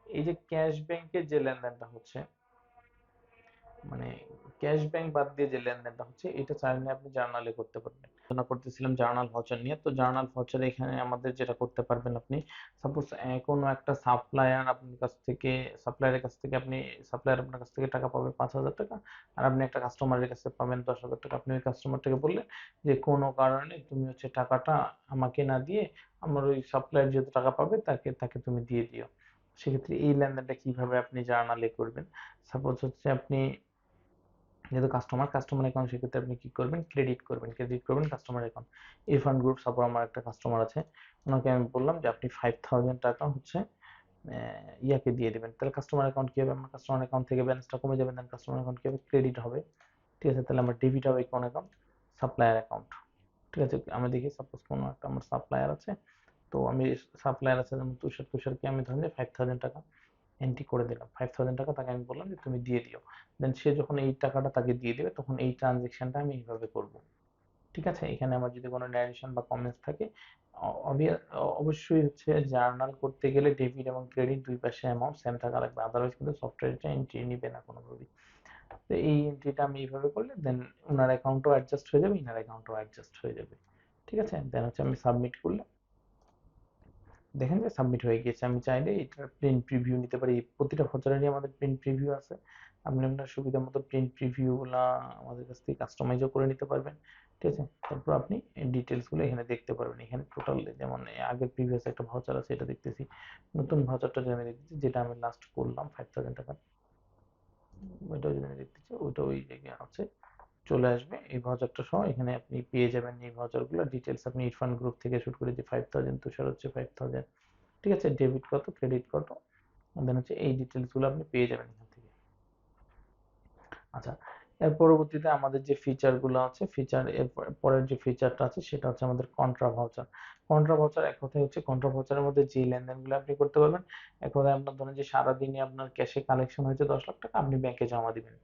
এই যে ক্যাশ ব্যাংকের যে লেনদেনটা হচ্ছে, মানে ক্যাশ ব্যাংক বাদ দিয়ে যে লেনদেনটা হচ্ছে, এটা চাইলে আপনি জার্নালে করতে পারবেন। আলোচনা করতেছিলাম জার্নাল ভাউচার নিয়ে। তো জার্নাল ভাউচার এখানে আমাদের যেটা করতে পারবেন, আপনি সাপোজ কোনো একটা সাপ্লায়ার আপনার কাছ থেকে, সাপ্লায়ার আপনার কাছ থেকে টাকা পাবে 5,000 টাকা, আর আপনি একটা কাস্টমারের কাছে পাবেন 10,000 টাকা। আপনি ওই কাস্টমারটাকে বললেন যে কোনো কারণে তুমি হচ্ছে টাকাটা আমাকে না দিয়ে আমার ওই সাপ্লায়ার যেহেতু টাকা পাবে তাকে তাকে তুমি দিয়ে দিও। সেক্ষেত্রে এই লেনদেনটা কিভাবে আপনি জার্নালে করবেন, সাপোজ হচ্ছে আপনি যেহেতু কাস্টমার অ্যাকাউন্ট, সেক্ষেত্রে আপনি কি করবেন, ক্রেডিট করবেন customer account. Irfan group suppose আমার একটা কাস্টমার আছে, ওনাকে আমি বললাম যে আপনি 5,000 টাকা হচ্ছে ইয়াকে দিয়ে দিবেন। তাহলে কাস্টমার অ্যাকাউন্ট কি হবে, আমার কাস্টমার অ্যাকাউন্ট থেকে ব্যালেন্সটা কমে যাবে, দেন কাস্টমার অ্যাকাউন্ট কি হবে, ক্রেডিট হবে। ঠিক আছে, তাহলে আমার ডেবিট হবে কোন অ্যাকাউন্ট, সাপ্লায়ার অ্যাকাউন্ট। ঠিক আছে, আমি দেখি সাপোজ কোনো একটা আমার সাপ্লায়ার আছে, তো আমি সাপ্লায়ার আছে যেমন তুষারকে আমি ধরেন যে 5,000 টাকা এন্ট্রি করে দিলাম। 5,000 টাকা তাকে আমি বললাম যে তুমি দিয়ে দিও। দেন সে যখন এই টাকাটা তাকে দিয়ে দেবে তখন এই ট্রানজেকশনটা আমি এইভাবে করব। ঠিক আছে, এখানে আমার যদি কোনো ন্যারেশন বা কমেন্টস থাকে, অবশ্যই হচ্ছে জার্নাল করতে গেলে ডেবিট এবং ক্রেডিট দুই পাশে অ্যামাউন্ট সেম থাকা লাগবে, আদারওয়াইজ কিন্তু সফটওয়্যারটা এন্ট্রি নিবে না কোনোভাবেই। তো এই এন্ট্রিটা আমি এইভাবে করলে দেন ওনার অ্যাকাউন্টও অ্যাডজাস্ট হয়ে যাবে, ইনার অ্যাকাউন্টও অ্যাডজাস্ট হয়ে যাবে। ঠিক আছে, দেন হচ্ছে আমি সাবমিট করলে দেখেন যে সাবমিট হয়ে গিয়েছে। আমি চাইলে এটার প্রিন্ট প্রিভিউ নিতে পারি। প্রতিটা ভাউচারেরই আমাদের প্রিন্ট প্রিভিউ আছে। আপনি আপনার সুবিধা মতো প্রিন্ট প্রিভিউ গুলা আমাদের কাছ থেকে কাস্টমাইজও করে নিতে পারবেন। ঠিক আছে, তারপর আপনি ডিটেলস গুলো এখানে দেখতে পারবেন। এখানে টোটাল যেমন আগের প্রিভিয়াস একটা ভাউচার আছে এটা দেখতেছি, নতুন ভাউচারটা যে আমি দেখতেছি যেটা আমি লাস্ট করলাম 5,000 টাকা, ওইটাও যদি আমি দেখতেছি ওইটা ওই জায়গায় আছে, চলে আসবে এই ভাউচারটা সহ। এখানে আপনি পেয়ে যাবেন এই ভাউচারগুলো ডিটেলস। আপনি ইরফান গ্রুপ থেকে শুট করে যে 5,000, তুষার হচ্ছে 5,000, ঠিক আছে, ডেবিট কত ক্রেডিট কত, দেন হচ্ছে এই ডিটেলস গুলো আপনি পেয়ে যাবেন এখান থেকে। আচ্ছা, এর পরবর্তীতে আমাদের যে ফিচার গুলো আছে, এর পরের যে ফিচারটা আছে সেটা হচ্ছে আমাদের কন্ট্রা ভাউচার। কন্ট্রা ভাউচার এক কথায় হচ্ছে কন্ট্রা ভাউচারের মধ্যে যে লেনদেন গুলো আপনি করতে পারবেন, এক কথায় আপনার ধরেন যে সারাদিনে আপনার ক্যাশে কালেকশন হয়েছে 10 লাখ টাকা, আপনি ব্যাংকে জমা দিবেন,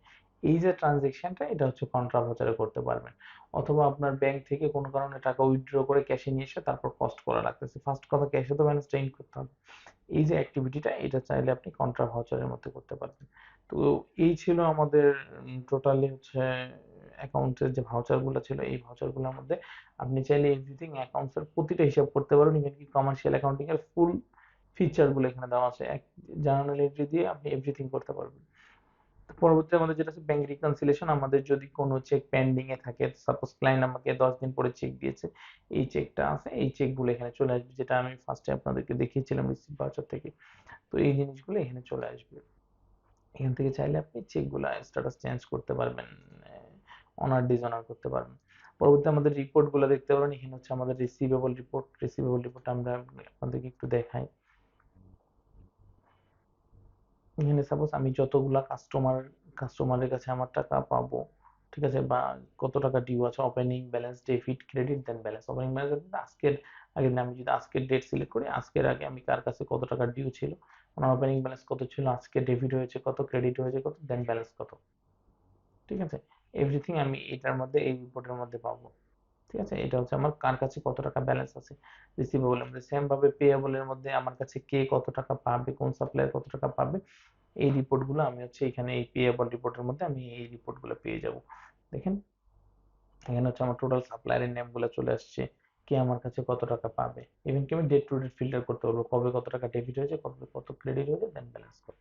এই যে ট্রানজেকশনটা, এটা হচ্ছে কন্ট্রা ভাউচারে করতে পারবেন। অথবা আপনার ব্যাংক থেকে কোনো কারণে টাকা উইথড্র করে ক্যাশে নিয়ে এসে তারপর কস্ট করা লাগতেছে, ফার্স্ট কথা ক্যাশে তো ব্যালেন্সটা ইন করতে হবে। এই যে অ্যাক্টিভিটিটা, এটা চাইলে আপনি কন্ট্রা ভাউচারের মধ্যে করতে পারবেন। তো এই ছিল আমাদের টোটালি হচ্ছে অ্যাকাউন্টের যে ভাউচার গুলো ছিল, এই ভাউচার গুলোর মধ্যে আপনি চাইলে এভরিথিং অ্যাকাউন্টস এর প্রতিটা হিসাব করতে পারবেন, ইভেন কি কমার্শিয়াল অ্যাকাউন্টিং এর ফুল ফিচার গুলো এখানে দেওয়া আছে। এক জার্নাল এন্ট্রি দিয়ে আপনি এভরিথিং করতে পারবেন। পরবর্তীতে আমাদের যেটা আছে ব্যাংক রিকনসিলিয়েশন। আমাদের যদি কোনো চেক পেন্ডিং এ থাকে, সাপোজ ক্লায়েন্ট আমাকে 10 দিন পরে চেক দিয়েছে, এই চেকটা আছে, এই চেকগুলো এখানে চলে আসবে, যেটা আমি ফার্স্টে আপনাদেরকে দেখিয়েছিলাম রিসিভ ভাউচার থেকে। তো এই জিনিসগুলো এখানে চলে আসবে। এখান থেকে চাইলে আপনি চেকগুলো স্ট্যাটাস চেঞ্জ করতে পারবেন, অনার ডিসঅনার করতে পারবেন। পরবর্তী আমাদের রিপোর্ট গুলো দেখতে পারেন। এখানে হচ্ছে আমাদের রিসিভেবল রিপোর্ট। রিসিভেবল রিপোর্ট আমরা আপনাদেরকে একটু দেখাই। এখানে সাপোজ আমি যতগুলা কাস্টমারের কাছে আমার টাকা পাবো, ঠিক আছে, বা কত টাকা ডিউ আছে, ওপেনিং ব্যালেন্স, ডেবিট, ক্রেডিট, দেন ব্যালেন্স। ওপেনিং ব্যালেন্স আজকের আগে, আমি যদি আজকের ডেট সিলেক্ট করি, আজকের আগে আমি কার কাছে কত টাকা ডিউ ছিল, আমার ওপেনিং ব্যালেন্স কত ছিল, আজকে ডেবিট হয়েছে কত, ক্রেডিট হয়েছে কত, দেন ব্যালেন্স কত। ঠিক আছে, এভরিথিং আমি এটার মধ্যে, এই রিপোর্টের মধ্যে পাবো। ঠিক আছে, এটা হচ্ছে আমার কার কাছে কত টাকা ব্যালেন্স আছে। রিসিভেবল এর মধ্যে সেম ভাবে পেয়েবল এর মধ্যে আমার কাছে কে কত টাকা পাবে, কোন সাপ্লায়ার কত টাকা পাবে, এই রিপোর্ট গুলো আমি হচ্ছে এখানে এই পেয়েবল রিপোর্টের মধ্যে আমি এই রিপোর্ট গুলো পেয়ে যাব। দেখেন এখানে হচ্ছে আমার টোটাল সাপ্লায়ারের নেম গুলো চলে আসছে, কে আমার কাছে কত টাকা পাবে। ইভেন কি আমি ডেট টু ডেট ফিল্টার করতে পারবো, কবে কত টাকা ডেবিট হয়েছে, কবে কত ক্রেডিট হয়েছে, দেন ব্যালেন্স কত।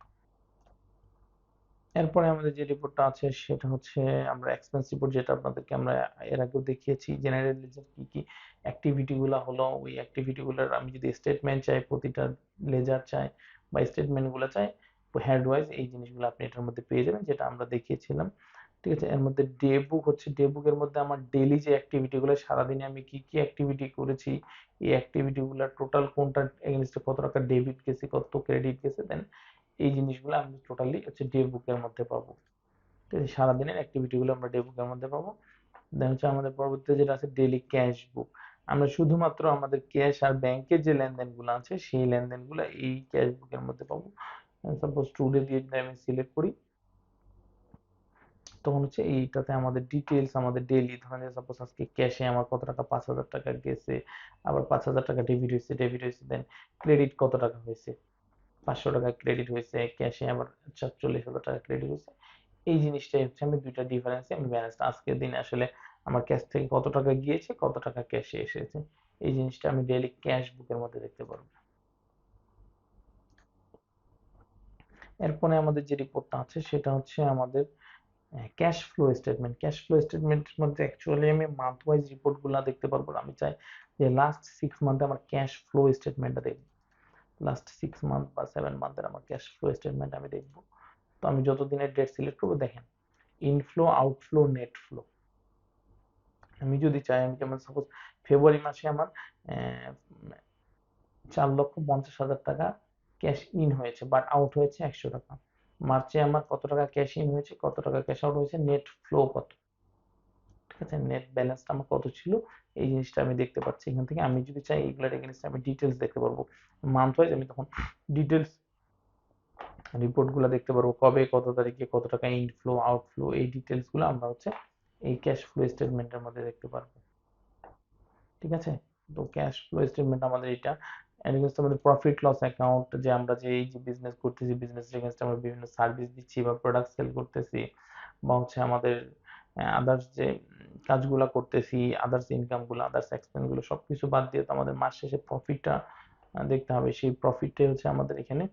এরপরে আমাদের যে রিপোর্টটা আছে সেটা হচ্ছে আমরা এক্সপেন্স রিপোর্ট, যেটা আপনাদেরকে আমরা এর আগেও দেখিয়েছি। জেনারেল লেজার কি কি অ্যাক্টিভিটি গুলো হলো, ওই অ্যাক্টিভিটি গুলোর আমি যদি স্টেটমেন্ট চাই, প্রতিটা লেজার চাই বা স্টেটমেন্ট গুলো চাই, হেড ওয়াইজ এই জিনিসগুলো আপনি এটার মধ্যে পেয়ে যাবেন, যেটা আমরা দেখিয়েছিলাম। ঠিক আছে, এর মধ্যে ডে বুক হচ্ছে, ডে বুকের মধ্যে আমার ডেইলি যে অ্যাক্টিভিটি গুলো, সারাদিনে আমি কি কি অ্যাক্টিভিটি করেছি, এই অ্যাক্টিভিটি গুলো টোটাল কোনটা এগেইনস্টে কত টাকা ডেবিট গেছে, কত ক্রেডিট গেছে, দেন এই জিনিসগুলো আমি টোটালি হচ্ছে ডে বুকের মধ্যে পাবো। ঠিক আছে, সারাদিনের অ্যাক্টিভিটি গুলো আমরা ডে বুকের মধ্যে পাবো। দেন হচ্ছে আমাদের পরবর্তীতে যেটা আছে ডেইলি ক্যাশ বুক। আমরা শুধুমাত্র আমাদের ক্যাশ আর ব্যাংকের যে লেনদেনগুলো আছে সেই লেনদেনগুলো এই ক্যাশ বুকের মধ্যে পাবো। সাপোজ টুডে দিয়ে যদি আমি সিলেক্ট করি, তখন হচ্ছে এইটাতে আমাদের ডিটেলস, আমাদের ডেইলি ধরেন সাপোজ আজকে ক্যাশে আমার কত টাকা, 5,000 টাকা গেছে, আবার 5,000 টাকা ডেবিট হয়েছে, দেন ক্রেডিট কত টাকা হয়েছে, 500 টাকা ক্রেডিট হয়েছে ক্যাশে, আবার 40,000 টাকা ক্রেডিট হয়েছে। এই জিনিসটাই হচ্ছে আমি দুইটা ডিফারেন্সে আমি ব্যালেন্সটা আজকের দিনে আসলে আমার ক্যাশ থেকে কত টাকা গিয়েছে, কত টাকা ক্যাশে এসেছে, এই জিনিসটা আমি ডেইলি ক্যাশ বুকের মধ্যে দেখতে পারবো। এরপরে আমাদের যে রিপোর্টটা আছে সেটা হচ্ছে আমাদের cash flow statement. Cash flow স্টেটমেন্টের মধ্যে অ্যাকচুয়ালি আমি মান্থ ওয়াইজ রিপোর্ট গুলা দেখতে পারবো না। আমি চাই যে লাস্ট 6 মান্থে আমার ক্যাশ ফ্লো স্টেটমেন্টটা দেখবো, লাস্ট 6 মান্থ বা 7 মান্থের আমার ক্যাশ ফ্লো স্টেটমেন্ট আমি দেখবো। তো আমি যত দিনের ডেট সিলেক্ট করবো, দেখেন ইনফ্লো, আউটফ্লো, নেট ফ্লো। আমি যদি চাই, আমি যেমন সাপোজ ফেব্রুয়ারি মাসে আমার 4,50,000 টাকা ক্যাশ ইন হয়েছে, বাট আউট হয়েছে 100 টাকা। মার্চে আমার কত টাকা ক্যাশ ইন হয়েছে, কত টাকা ক্যাশ আউট হয়েছে, নেট ফ্লো কত, ঠিক আছে, নেট ব্যালেন্সটা আমার কত ছিল, এই জিনিসটা আমি দেখতে পাচ্ছি এখান থেকে। আমি যদি চাই এগুলোর এগেইনস্টে আমি ডিটেলস দেখতে পারবো মান্থ ওয়াইজ, আমি তখন ডিটেলস রিপোর্ট গুলো দেখতে পারবো, কবে কত তারিখে কত টাকা ইনফ্লো আউটফ্লো, এই ডিটেলস গুলো আমরা হচ্ছে এই ক্যাশ ফ্লো স্টেটমেন্টের মধ্যে দেখতে পারবো। ঠিক আছে, তো ক্যাশ ফ্লো স্টেটমেন্ট আমাদের এটা। এগেইনস্ট আমাদের প্রফিট লস অ্যাকাউন্ট, যে আমরা যে এই যে বিজনেস করতেছি, বিজনেস এগেইনস্ট আমরা বিভিন্ন সার্ভিস দিচ্ছি বা প্রোডাক্ট সেল করতেছি, বা হচ্ছে আমাদের আদার্স যে কাজগুলা করতেছি, আদার্স ইনকাম গুলো, আদার্স এক্সপেন্স গুলো সবকিছু বাদ দিয়ে তো আমাদের মাস শেষে প্রফিটটা দেখতে হবে। সেই প্রফিটটাই হচ্ছে আমাদের এখানে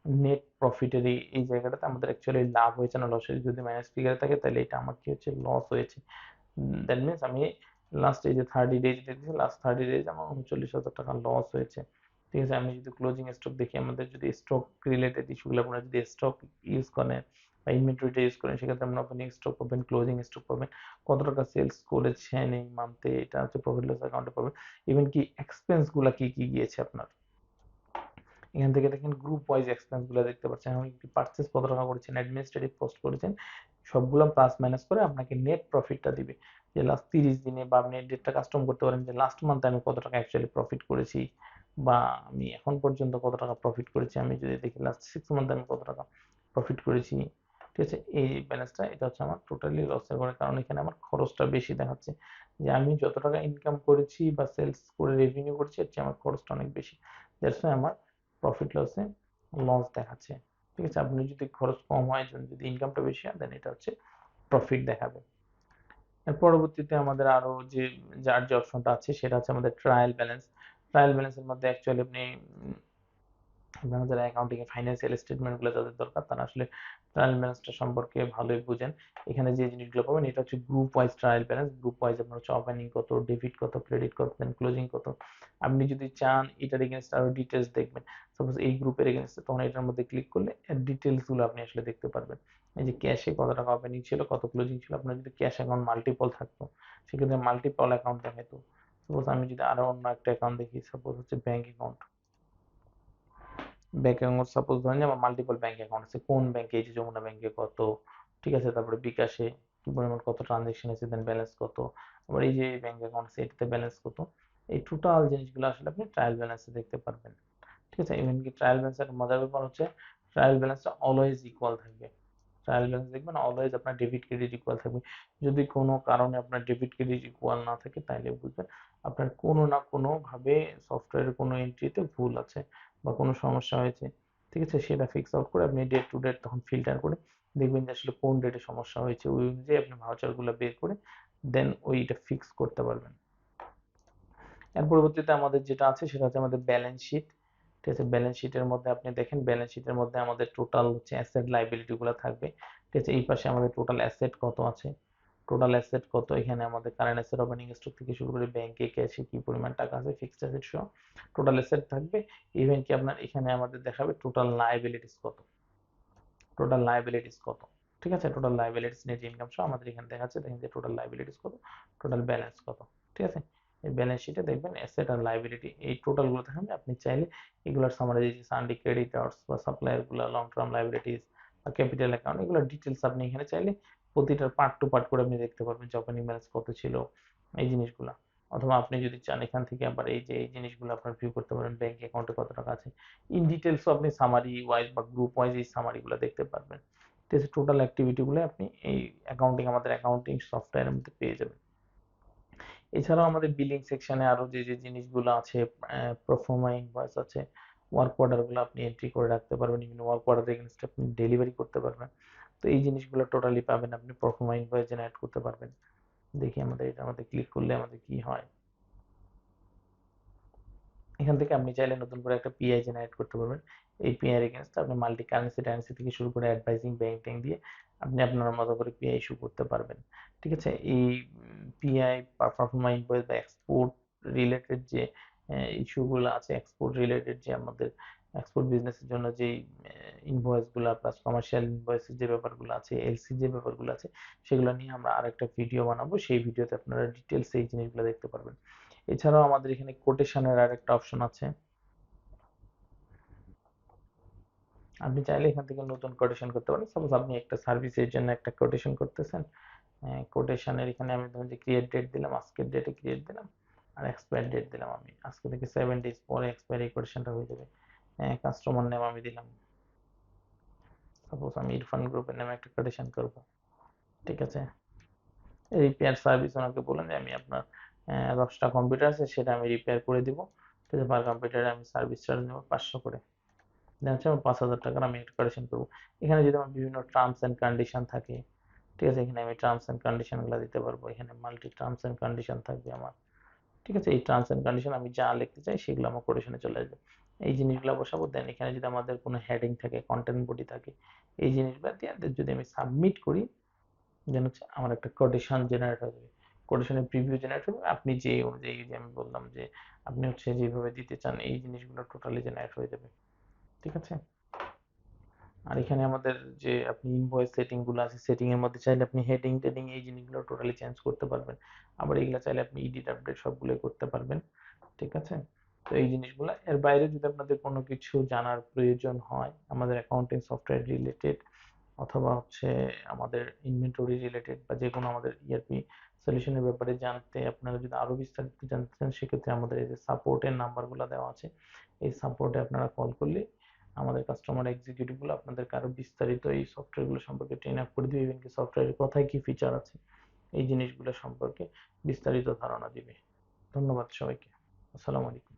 নেট প্রফিটের এই জায়গাটাতে আমাদের অ্যাকচুয়ালি লাভ হয়েছে না লস হয়েছে। যদি মাইনাস ফিগারে থাকে তাহলে এটা আমার কি হচ্ছে, লস হয়েছে। দ্যাট মিনস আমি লাস্ট এই যে 30 ডেজ দেখছি, লাস্ট 30 ডেজ আমার 39,000 টাকা লস হয়েছে। ঠিক আছে, আমি যদি ক্লোজিং স্টক দেখি, আমাদের যদি স্টক রিলেটেড ইস্যুগুলো, আপনারা যদি স্টক ইউজ করেন বা ইনভেন্টরিটা ইউজ করেন, সেক্ষেত্রে আপনারা ওপেনিং স্টক পাবেন, ক্লোজিং স্টক পাবেন, কত টাকা সেলস করেছেন এই মান্থে, এটা হচ্ছে প্রফিট লস অ্যাকাউন্টে পাবেন। ইভেন কি এক্সপেন্স গুলা কি কি গিয়েছে আপনার, এখান থেকে দেখেন গ্রুপ ওয়াইজ এক্সপেন্স গুলো দেখতে পাচ্ছেন। আপনি পার্চেস কত টাকা করেছেন, অ্যাডমিনিস্ট্রেটিভ কস্ট করেছেন, সবগুলো প্লাস মাইনাস করে আপনাকে নেট প্রফিটটা দিবে, যে লাস্ট 30 দিনে, বা আপনি ডেটটা কাস্টম করতে পারেন যে লাস্ট মান্থে আমি কত টাকা অ্যাকচুয়ালি প্রফিট করেছি, বা আমি এখন পর্যন্ত কত টাকা প্রফিট করেছি। আমি যদি দেখি লাস্ট 6 মান্থে আমি কত টাকা প্রফিট করেছি, ঠিক আছে, এই ব্যালেন্সটা এটা হচ্ছে আমার টোটালি লসের ঘরে, কারণ এখানে আমার খরচটা বেশি দেখাচ্ছে, যে আমি যত টাকা ইনকাম করেছি বা সেলস করে রেভিনিউ করছি এর চেয়ে আমার খরচটা অনেক বেশি, দ্যাটস ওয়াই আমার প্রফিট লসে লস দেখাচ্ছে। ঠিক আছে, আপনি যদি খরচ কম হয়, যদি ইনকামটা বেশি হয়, দেন এটা হচ্ছে প্রফিট দেখাবে। এর পরবর্তীতে আমাদের আরো যার যে অপশনটা আছে সেটা হচ্ছে আমাদের ট্রায়াল ব্যালেন্স। ট্রায়াল ব্যালেন্সের মধ্যে অ্যাকচুয়ালি আপনি আপনারা যারা অ্যাকাউন্টিং এ ফাইন্যান্সিয়াল স্টেটমেন্ট গুলো যাদের দরকার তারা আসলে ট্রায়াল ব্যালেন্সটা সম্পর্কে ভালোই বুঝেন। এখানে যে জিনিসগুলো পাবেন এটা হচ্ছে group wise trial balance. Group wise আপনার হচ্ছে ওপেনিং কত, ডেবিট কত, ক্রেডিট কত, দেন ক্লোজিং কত। আপনি যদি চান এটার এগেইনস্ট আরো ডিটেলস দেখবেন, সাপোজ এই গ্রুপের এগেইনস্টে, তখন এটার মধ্যে ক্লিক করলে এর ডিটেলস গুলো আপনি আসলে দেখতে পারবেন। এই যে ক্যাশে কত টাকা ওপেনিং ছিল, কত ক্লোজিং ছিল। আপনার যদি ক্যাশ অ্যাকাউন্ট মাল্টিপল থাকতো সেক্ষেত্রে মাল্টিপল অ্যাকাউন্ট দেখাতো। সাপোজ আমি যদি আরো অন্য একটা অ্যাকাউন্ট দেখি, সাপোজ হচ্ছে bank account. Bank account suppose ধরেন যে আমার মাল্টিপল ব্যাংক অ্যাকাউন্ট আছে, কোন ব্যাংকে, এই যে যমুনা ব্যাংকে কত, ঠিক আছে, তারপরে বিকাশে কি পরিমাণ কত ট্রানজেকশন আছে, দেন ব্যালেন্স কত, আবার এই যে ব্যাংক অ্যাকাউন্ট আছে এটাতে ব্যালেন্স কত। এই টোটাল জিনিসগুলো আসলে আপনি ট্রায়াল ব্যালেন্সে দেখতে পারবেন। ঠিক আছে, ইভেন কি ট্রায়াল ব্যালেন্সের মজার ব্যাপার হচ্ছে ট্রায়াল ব্যালেন্সটা অলওয়েজ ইকুয়াল থাকবে। ট্রায়াল ব্যালেন্স দেখবেন অলওয়েজ আপনার ডেবিট ক্রেডিট ইকুয়াল থাকবে। যদি কোনো কারণে আপনার ডেবিট ক্রেডিট ইকুয়াল না থাকে তাহলে বুঝবেন আপনার কোনো না কোনো ভাবে সফটওয়্যারের কোনো এন্ট্রিতে ভুল আছে বা কোনো সমস্যা হয়েছে। ঠিক আছে, সেটা ফিক্স আউট করে আপনি ডেট টু ডেট তখন ফিল্টার করে দেখবেন যে আসলে কোন ডেটে সমস্যা হয়েছে, ওই অনুযায়ী আপনি ভাউচারগুলো বের করে দেন ওইটা ফিক্স করতে পারবেন। এর পরবর্তীতে আমাদের যেটা আছে সেটা হচ্ছে আমাদের ব্যালেন্স শিট। ঠিক আছে, ব্যালেন্স শিটের মধ্যে আপনি দেখেন, ব্যালেন্স শিটের মধ্যে আমাদের টোটাল হচ্ছে অ্যাসেট লাইবিলিটি গুলো থাকবে। ঠিক আছে, এই পাশে আমাদের টোটাল অ্যাসেট কত আছে, টোটাল অ্যাসেট কত, এখানে আমাদের কারেন্ট অ্যাসেট, ওপেনিং স্টক থেকে শুরু করে ব্যাংকে ক্যাশে কি পরিমাণ টাকা আছে, ফিক্সড অ্যাসেট সহ টোটাল অ্যাসেট থাকবে। ইভেন কি আপনার এখানে আমাদের দেখাবে টোটাল লায়াবিলিটিস কত, টোটাল লায়াবিলিটিস কত। ঠিক আছে, টোটাল লায়াবিলিটিস নেট ইনকাম সহ আমাদের এখানে দেখাচ্ছে, দেখেন যে টোটাল লায়াবিলিটিস কত, টোটাল ব্যালেন্স কত। ঠিক আছে, এই ব্যালেন্স শিটে দেখবেন অ্যাসেট আর লায়াবিলিটি এই টোটাল গুলো দেখাবে। আপনি চাইলে এগুলোর সামারি, সানডে ক্রেডিটর্স বা সাপ্লায়ার গুলা, লং টার্ম লায়াবিলিটিস বা ক্যাপিটাল অ্যাকাউন্ট, এগুলোর ডিটেলস আপনি এখানে চাইলে প্রতিটার পার্ট টু পার্ট করে আপনি দেখতে পারবেন যে ওপেনিং ব্যালেন্স কত ছিল, এই জিনিসগুলা। অথবা আপনি যদি চান এখান থেকে আবার এই যে এই জিনিসগুলো আপনার ভিউ করতে পারেন, ব্যাংক অ্যাকাউন্টে কত টাকা আছে, ইন ডিটেলসও আপনি সামারি ওয়াইজ বা গ্রুপ ওয়াইজ এই সামারি গুলো দেখতে পারবেন। ঠিক আছে, টোটাল অ্যাক্টিভিটি গুলো আপনি এই আমাদের অ্যাকাউন্টিং সফটওয়্যারের মধ্যে পেয়ে যাবেন। এছাড়াও আমাদের বিলিং সেকশনে আরো যে জিনিসগুলো আছে, প্রোফর্মা ইনভয়েস আছে, ওয়ার্ক অর্ডার গুলো আপনি এন্ট্রি করে রাখতে পারবেন, বিভিন্ন ওয়ার্ক অর্ডার এগেইনস্ট আপনি ডেলিভারি করতে পারবেন। তো এই জিনিসগুলো টোটালি পাবেন, আপনি প্রোফর্মা ইনভয়েস জেনারেট করতে পারবেন। দেখি আমাদের এটা আমাদের ক্লিক করলে আমাদের কি হয়। এখান থেকে আপনি চাইলে নতুন করে একটা পিআই জেনারেট করতে পারবেন। এই পিআই এর এগেইনস্ট আপনি মাল্টি কারেন্সি টারেন্সি থেকে শুরু করে অ্যাডভাইজিং ব্যাংক ট্যাঙ্ক দিয়ে আপনি আপনার মতো করে পিআই ইস্যু করতে পারবেন। ঠিক আছে, এই পিআই পারফরমা ইনভয়েস বা এক্সপোর্ট রিলেটেড যে ইস্যুগুলো আছে, এক্সপোর্ট রিলেটেড যে আমাদের এক্সপোর্ট বিজনেসের জন্য যে ইনভয়েস গুলা প্লাস কমার্শিয়াল ইনভয়েসের যে ব্যাপারগুলো আছে, এলসি যে ব্যাপারগুলো আছে, সেগুলো নিয়ে আমরা আরেকটা ভিডিও বানাবো। সেই ভিডিওতে আপনারা ডিটেলস এই জিনিসগুলো দেখতে পারবেন। এছাড়াও আমাদের এখানে কোটেশনের আরেকটা অপশন আছে। আপনি চাইলে এখান থেকে নতুন কোটেশন করতে পারেন। সাপোজ আপনি একটা সার্ভিসের জন্য একটা কোটেশন করতেছেন, কোটেশনের এখানে আমি ধরুন যে ক্রিয়েট ডেট দিলাম, আজকের ডেটে ক্রিয়েট দিলাম, আর এক্সপায়ার ডেট দিলাম আমি আজকে থেকে 7 ডেজ পরে এক্সপায়ার, এই কোটেশনটা হয়ে যাবে। কাস্টমার নেম আমি দিলাম, সাপোজ আমি ইরফান গ্রুপের নামে একটা কোটেশন করব। ঠিক আছে, রিপেয়ার সার্ভিস ওনাকে বলেন যে আমি আপনার 10টা কম্পিউটার আছে সেটা আমি রিপেয়ার করে দিব। ঠিক আছে, পার কম্পিউটারে আমি সার্ভিস চার্জ নেব 500 করে, দেন হচ্ছে আমার 5,000 টাকার আমি কালেকশন করবো। এখানে যদি আমার বিভিন্ন টার্মস এন্ড কন্ডিশন থাকে, ঠিক আছে, এখানে আমি টার্মস এন্ড কন্ডিশন গুলো দিতে পারবো। এখানে মাল্টি টার্মস এন্ড কন্ডিশন থাকবে আমার। ঠিক আছে, এই টার্মস এন্ড কন্ডিশন আমি যা লিখতে চাই সেগুলো আমার কোটেশনে চলে আসবে। এই জিনিসগুলো বসাবো, দেন এখানে যদি আমাদের কোনো হেডিং থাকে, কন্টেন্ট বডি থাকে, এই জিনিসগুলো দিয়ে যদি আমি সাবমিট করি, দেন হচ্ছে আমার একটা কোটেশন জেনারেট হয়ে যাবে। কোটেশনের প্রিভিউ জেনারেট হবে, আপনি যে অনুযায়ী, যে আমি বললাম যে আপনি হচ্ছে যেভাবে দিতে চান এই জিনিসগুলো টোটালি জেনারেট হয়ে যাবে। ঠিক আছে, আর এখানে আমাদের যে আপনি ইনভয়েস সেটিং গুলো আছে, সেটিং এর মধ্যে চাইলে আপনি হেডিং টেডিং এই জিনিসগুলো টোটালি চেঞ্জ করতে পারবেন। আবার এগুলা চাইলে আপনি এডিট আপডেট সবগুলোই করতে পারবেন। ঠিক আছে, তো এই জিনিসগুলো, এর বাইরে যদি আপনাদের কোনো কিছু জানার প্রয়োজন হয় আমাদের অ্যাকাউন্টিং সফটওয়্যার রিলেটেড, অথবা হচ্ছে আমাদের ইনভেন্টরি রিলেটেড বা যে কোনো আমাদের ইআরপি সলিউশনের ব্যাপারে জানতে, আপনারা যদি আরো বিস্তারিত জানতে চান, সেক্ষেত্রে আমাদের এই যে সাপোর্টের নাম্বারগুলো দেওয়া আছে, এই সাপোর্টে আপনারা কল করলে আমাদের কাস্টমার এক্সিকিউটিভ গুলো আপনাদেরকে আরো বিস্তারিত এই সফটওয়্যার গুলো সম্পর্কে ট্রেন আপ করে দিবে, ইভেন কি সফটওয়্যারের কোথায় কি ফিচার আছে এই জিনিসগুলো সম্পর্কে বিস্তারিত ধারণা দিবে। ধন্যবাদ সবাইকে। আসসালামু আলাইকুম।